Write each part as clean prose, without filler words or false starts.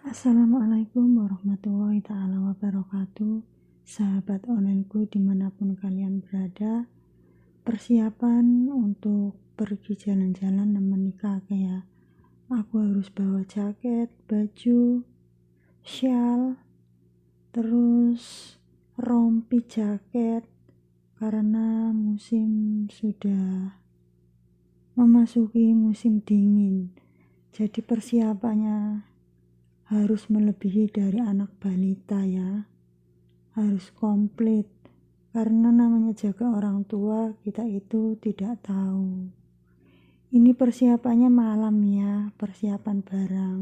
Assalamualaikum warahmatullahi ta'ala wabarakatuh. Sahabat onlineku dimanapun kalian berada, persiapan untuk pergi jalan-jalan dan menikah ya. Aku harus bawa jaket, baju, shawl, terus rompi jaket karena musim sudah memasuki musim dingin. Jadi persiapannya harus melebihi dari anak balita ya, harus komplit, karena namanya jaga orang tua kita itu tidak tahu. Ini persiapannya malam ya, persiapan barang.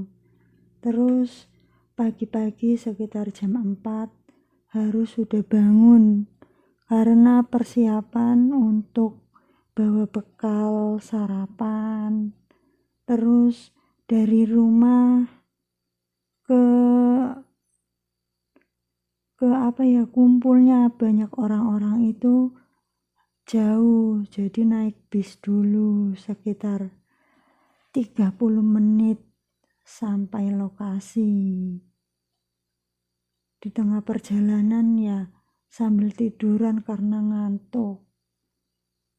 Terus pagi-pagi sekitar jam 4 harus sudah bangun, karena persiapan untuk bawa bekal sarapan. Terus dari rumah kumpulnya banyak orang-orang itu jauh, jadi naik bis dulu sekitar 30 menit sampai lokasi. Di tengah perjalanan ya sambil tiduran karena ngantuk.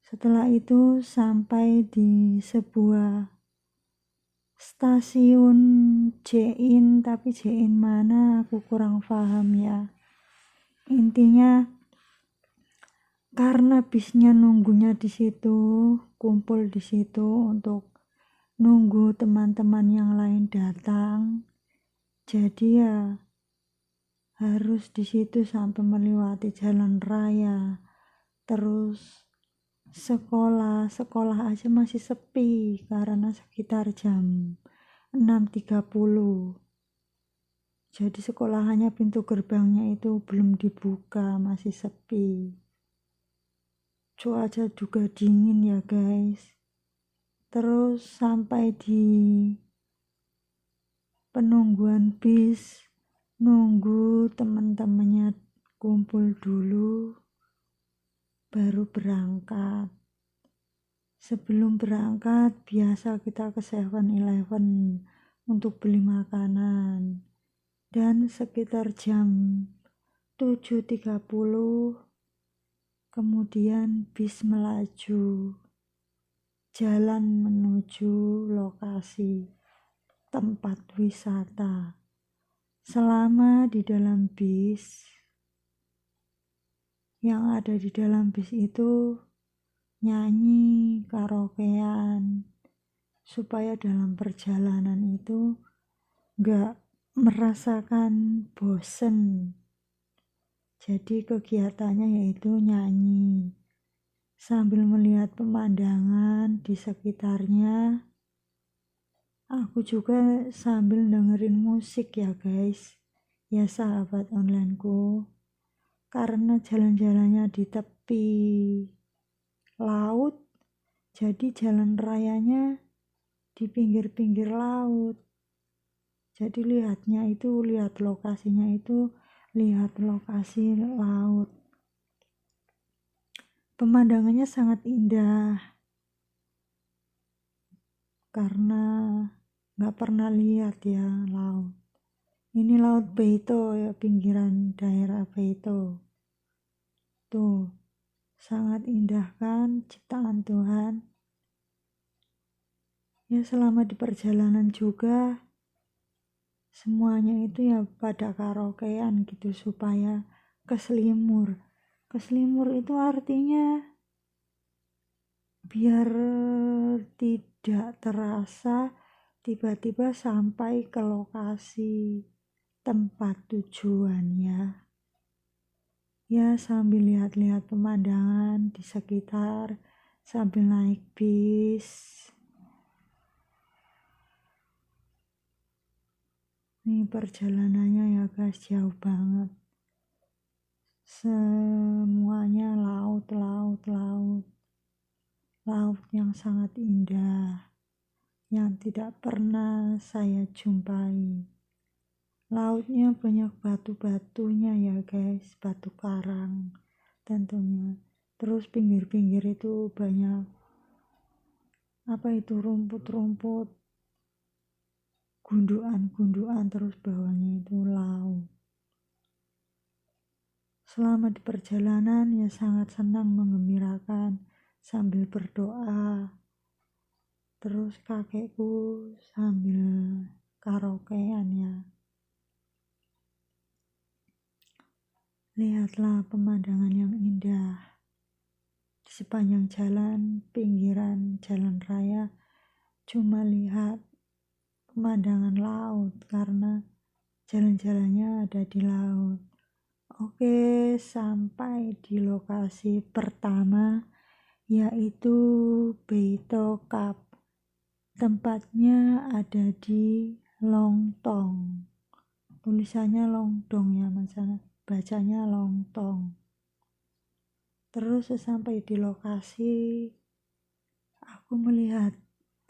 Setelah itu sampai di sebuah stasiun J-In, tapi J-In mana aku kurang paham ya. Intinya karena bisnya nunggunya di situ, kumpul di situ untuk nunggu teman-teman yang lain datang. Jadi ya harus di situ sampai melewati jalan raya. Terus sekolah aja masih sepi karena sekitar jam 6.30. Jadi sekolahannya pintu gerbangnya itu belum dibuka, masih sepi. Cuaca juga dingin ya guys. Terus sampai di penungguan bis, nunggu teman-temannya kumpul dulu baru berangkat. Sebelum berangkat biasa kita ke 7-Eleven untuk beli makanan. Dan sekitar jam 7.30 kemudian bis melaju jalan menuju lokasi tempat wisata. Selama di dalam bis, yang ada di dalam bis itu nyanyi, karaokean, supaya dalam perjalanan itu gak merasakan bosen. Jadi kegiatannya yaitu nyanyi sambil melihat pemandangan di sekitarnya. Aku juga sambil dengerin musik ya guys, ya sahabat onlineku. Karena jalan-jalannya di tepi laut, jadi jalan rayanya di pinggir-pinggir laut. Jadi lihat lokasinya itu, lihat lokasi laut. Pemandangannya sangat indah karena gak pernah lihat ya laut. Ini laut Beito ya, pinggiran daerah Beito. Tuh, sangat indah kan ciptaan Tuhan. Ya selama di perjalanan juga semuanya itu ya pada karaokean gitu supaya keselimur. Keselimur itu artinya biar tidak terasa tiba-tiba sampai ke lokasi tempat tujuannya. Ya sambil lihat-lihat pemandangan di sekitar, sambil naik bis. Ini perjalanannya ya guys, jauh banget. Semuanya laut yang sangat indah, yang tidak pernah saya jumpai. Lautnya banyak batu-batunya ya guys, batu karang tentunya. Terus pinggir-pinggir itu banyak rumput-rumput gundukan-gundukan terus bawahnya itu laut. Selama di perjalanan ya sangat senang, menggembirakan sambil berdoa. Terus kakekku sambil karaokean ya. Lihatlah pemandangan yang indah di sepanjang jalan, pinggiran jalan raya, cuma lihat pemandangan laut karena jalan-jalannya ada di laut. Oke, sampai di lokasi pertama yaitu Beito Cup. Tempatnya ada di Longtong. Tulisannya Longdong ya Mas, bacanya Longtong. Terus sesampai di lokasi aku melihat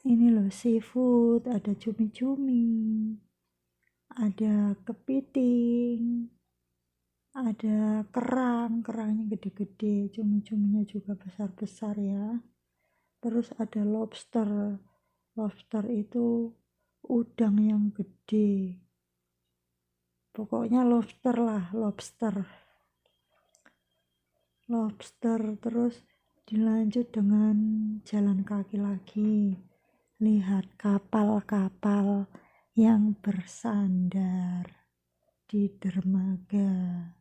ini loh seafood, ada cumi-cumi, ada kepiting, ada kerangnya gede-gede, cumi-cuminya juga besar-besar ya. Terus ada lobster itu udang yang gede. Pokoknya lobster. Terus dilanjut dengan jalan kaki lagi. Lihat kapal-kapal yang bersandar di dermaga.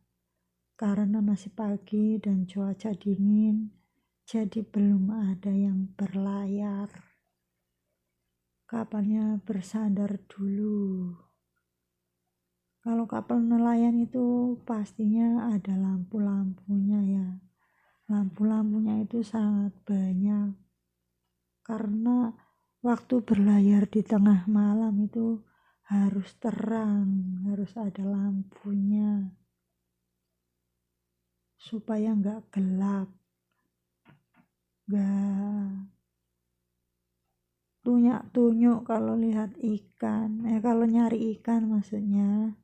Karena masih pagi dan cuaca dingin, jadi belum ada yang berlayar. Kapalnya bersandar dulu. Kalau kapal nelayan itu pastinya ada lampu-lampunya ya. Lampu-lampunya itu sangat banyak. Karena waktu berlayar di tengah malam itu harus terang, harus ada lampunya. Supaya nggak gelap. Nggak tunjuk kalau lihat ikan. Kalau nyari ikan maksudnya.